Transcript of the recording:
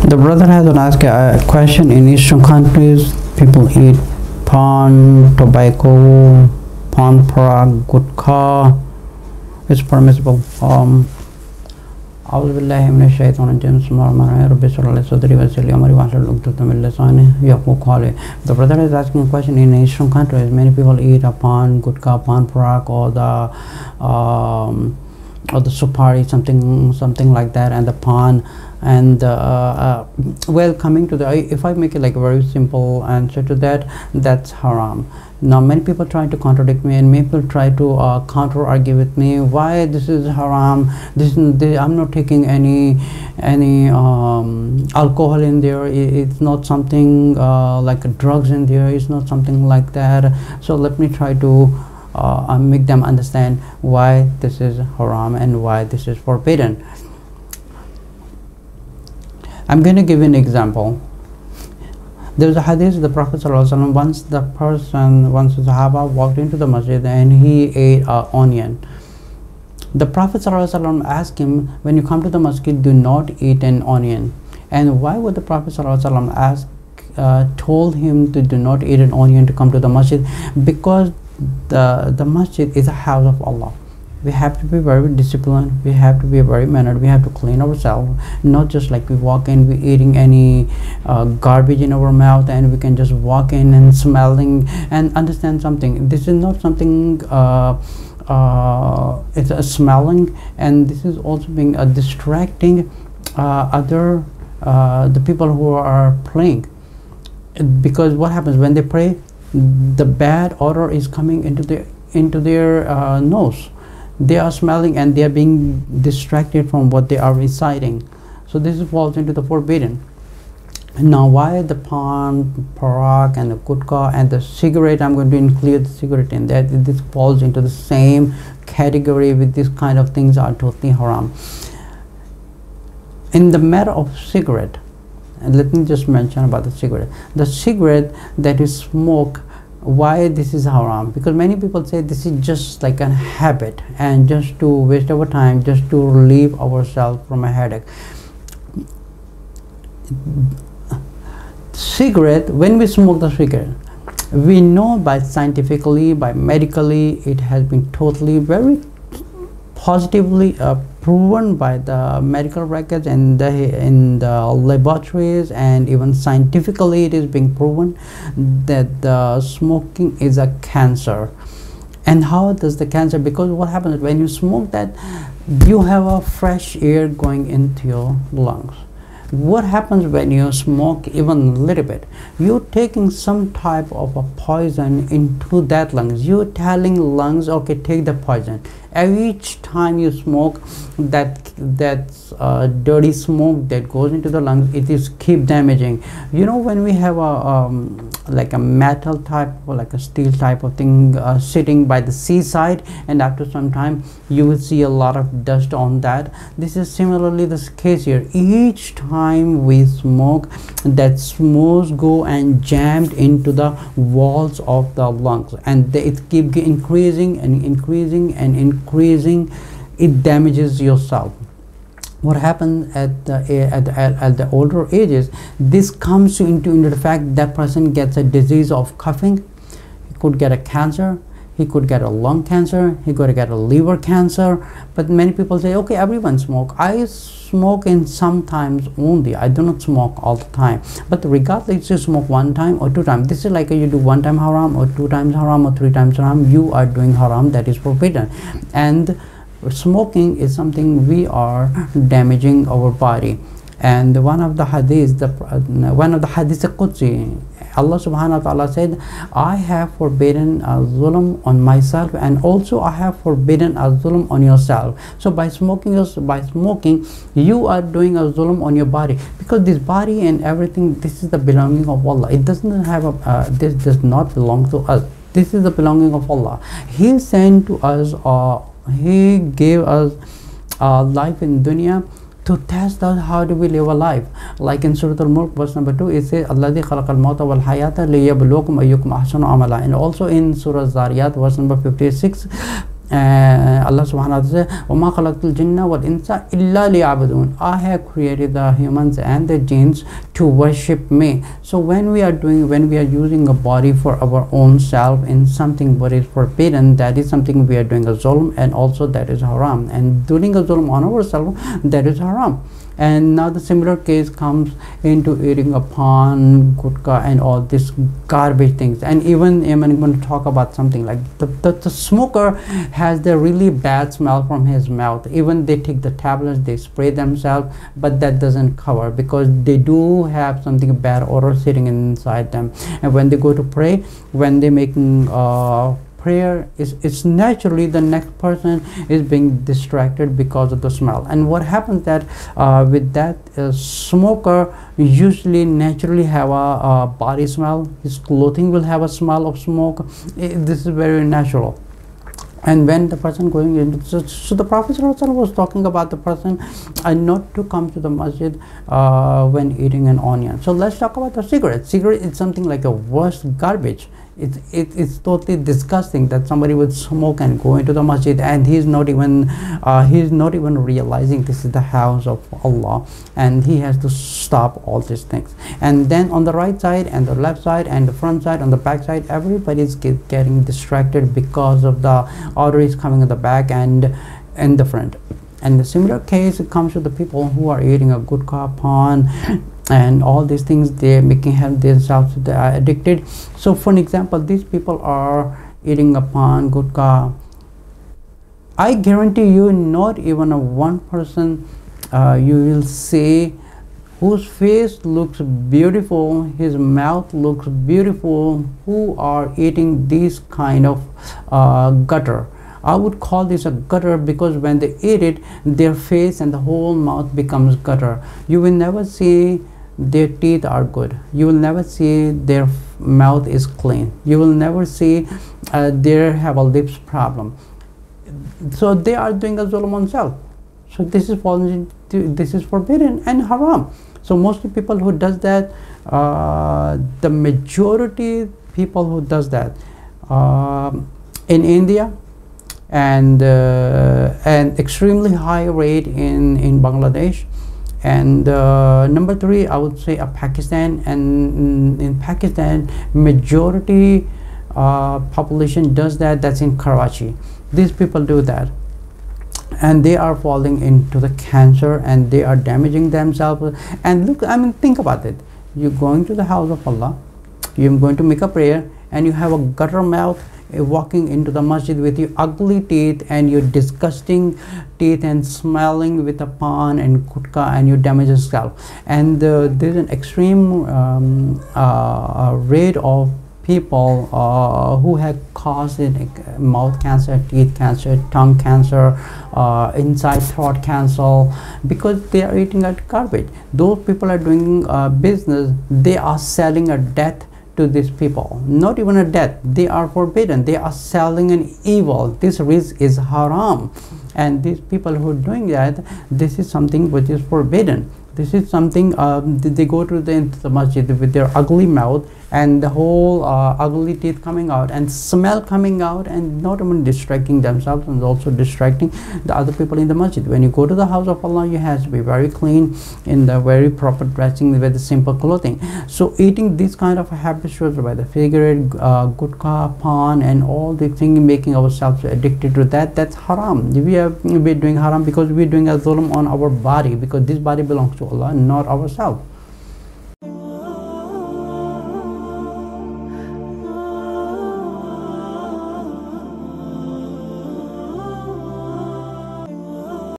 The brother has asked a question. In Eastern countries, people eat pan, tobacco, pan parag, gutkha. It's permissible. أعوذ بالله من الشيطان الرجيم بسم الله الرحمن الرحيم رب اشرح لي صدري ويسر لي أمري واحلل عقدة من لساني يفقهوا قولي. The brother is asking a question. In Eastern countries, many people eat a pan, gutkha, pan parag, or the supari, something like that, and the pan. And well, coming to the, if I make it like a very simple answer to that, that's haram. Now many people try to contradict me, and many people try to counter argue with me why this is haram. I'm not taking any alcohol in there. It's not something like drugs in there. It's not something like that. So let me try to make them understand why this is haram and why this is forbidden. I'm going to give you an example. There's a hadith, the Prophet ﷺ, once the Sahaba walked into the masjid and he ate an onion. The Prophet ﷺ asked him, when you come to the masjid, do not eat an onion. And why would the Prophet ﷺ told him to do not eat an onion to come to the masjid? Because the masjid is a house of Allah. We have to be very disciplined, we have to be very mannered, we have to clean ourselves, not just like we walk in, we eating any garbage in our mouth, and we can just walk in and smelling. And understand something, this is not something it's a smelling, and this is also being distracting the people who are playing. Because what happens when they pray, the bad odor is coming into their nose. They are smelling and they are being distracted from what they are reciting. So this falls into the forbidden. Now why the pan, parak, and the gutkha and the cigarette, I'm going to include the cigarette in that. This falls into the same category with this kind of things are totally haram. In the matter of cigarette, and let me just mention about the cigarette. The cigarette that is smoked, why this is haram? Because many people say this is just like a habit and just to waste our time, just to relieve ourselves from a headache. Cigarette, when we smoke the cigarette, we know by scientifically, by medically, it has been totally very positively proven by the medical records and in the laboratories, and even scientifically it is being proven that the smoking is a cancer. And how does the cancer? Because what happens when you smoke that, you have a fresh air going into your lungs. What happens when you smoke even a little bit? You're taking some type of a poison into that lungs. You're telling lungs, okay, take the poison. Each time you smoke, that dirty smoke that goes into the lungs, it is keep damaging. You know, when we have a like a metal type or like a steel type of thing sitting by the seaside, and after some time you will see a lot of dust on that. This is similarly the case here. Each time we smoke, that smokes go and jammed into the walls of the lungs, and it keep increasing and increasing and increasing. It damages yourself. What happens at the older ages, this comes into the fact that person gets a disease of coughing. He could get a cancer, he could get a lung cancer, he could get a liver cancer. But many people say, okay, everyone smoke. I smoke in sometimes only, I do not smoke all the time. But regardless, you smoke one time or two times, this is like you do one time haram or two times haram or three times haram, you are doing haram, that is forbidden. And smoking is something we are damaging our body. And one of the hadiths, Qudsi, Allah subhanahu wa ta'ala said, I have forbidden a zulm on myself, and also I have forbidden a zulm on yourself. So by smoking, you are doing a zulm on your body, because this body and everything, this is the belonging of Allah. It doesn't have this does not belong to us. This is the belonging of Allah. He sent to us, He gave us life in dunya to test us how do we live a life. Like in Surah Al-Mulk verse number 2, it says, Alladhi khalaqal mawta wal hayata liyabluwakum ayyukum ahsanu amala. And also in Surah Zariyat verse number 56, Allah subhanahu wa ta'ala says, وَمَا خَلَقْتُ الْجِنَّ وَالْإِنسَ إِلَّا لِيَعْبُدُونَ. I have created the humans and the jinns to worship me. So when we are using a body for our own self in something what is forbidden, that is something we are doing a zulm, and also that is haram. And doing a zulm on ourselves, that is haram. And now the similar case comes into eating a paan, gutka, and all this garbage things. And even I'm going to talk about something like the smoker has the really bad smell from his mouth. Even they take the tablets, they spray themselves, but that doesn't cover, because they do have something bad odor sitting inside them. And when they go to pray, when they're making prayer, it's naturally the next person is being distracted because of the smell. And what happens that with that smoker usually naturally have a body smell. His clothing will have a smell of smoke. This is very natural. And when the person going into, so the Prophet was talking about the person not to come to the masjid when eating an onion. So let's talk about the cigarette. Cigarette is something like a worst garbage. It's totally disgusting that somebody would smoke and go into the masjid, and he's not even realizing this is the house of Allah, and he has to stop all these things. And then on the right side and the left side and the front side, on the back side, everybody's getting distracted because of the odor is coming in the back and in the front. And the similar case, it comes to the people who are eating a gutka, paan, and all these things. They're making themselves addicted. So for an example, these people are eating a paan, gutka. I guarantee you, not even a one person you will see whose face looks beautiful, his mouth looks beautiful, who are eating this kind of gutter. I would call this a gutter, because when they eat it, their face and the whole mouth becomes gutter. You will never see their teeth are good. You will never see their mouth is clean. You will never see they have a lips problem. So they are doing a zulm on self. So this is forbidden and haram. So mostly people who does that, the majority people who does that in India, and extremely high rate in Bangladesh, and number 3 I would say Pakistan. And in Pakistan, majority population does that. That's in Karachi. These people do that, and they are falling into the cancer, and they are damaging themselves. And look, I mean, think about it. You're going to the house of Allah, you're going to make a prayer, and you have a gutter mouth walking into the masjid with your ugly teeth and your disgusting teeth, and smelling with a paan and gutka, and you damage yourself. And there's an extreme rate of people who have caused mouth cancer, teeth cancer, tongue cancer, inside throat cancer, because they are eating at garbage. Those people are doing business. They are selling a death to these people. Not even a death, they are forbidden. They are selling an evil. This risk is haram, and these people who are doing that, this is something which is forbidden. This is something they go to the masjid with their ugly mouth and the whole ugly teeth coming out and smell coming out, and not even distracting themselves and also distracting the other people in the masjid. When you go to the house of Allah, you have to be very clean, in the very proper dressing, with the simple clothing. So eating this kind of habituals by the cigarette, gutka, paan, and all the things, making ourselves addicted to that, that's haram. We're doing haram because we're doing a zulm on our body, because this body belongs to Allah, not ourselves.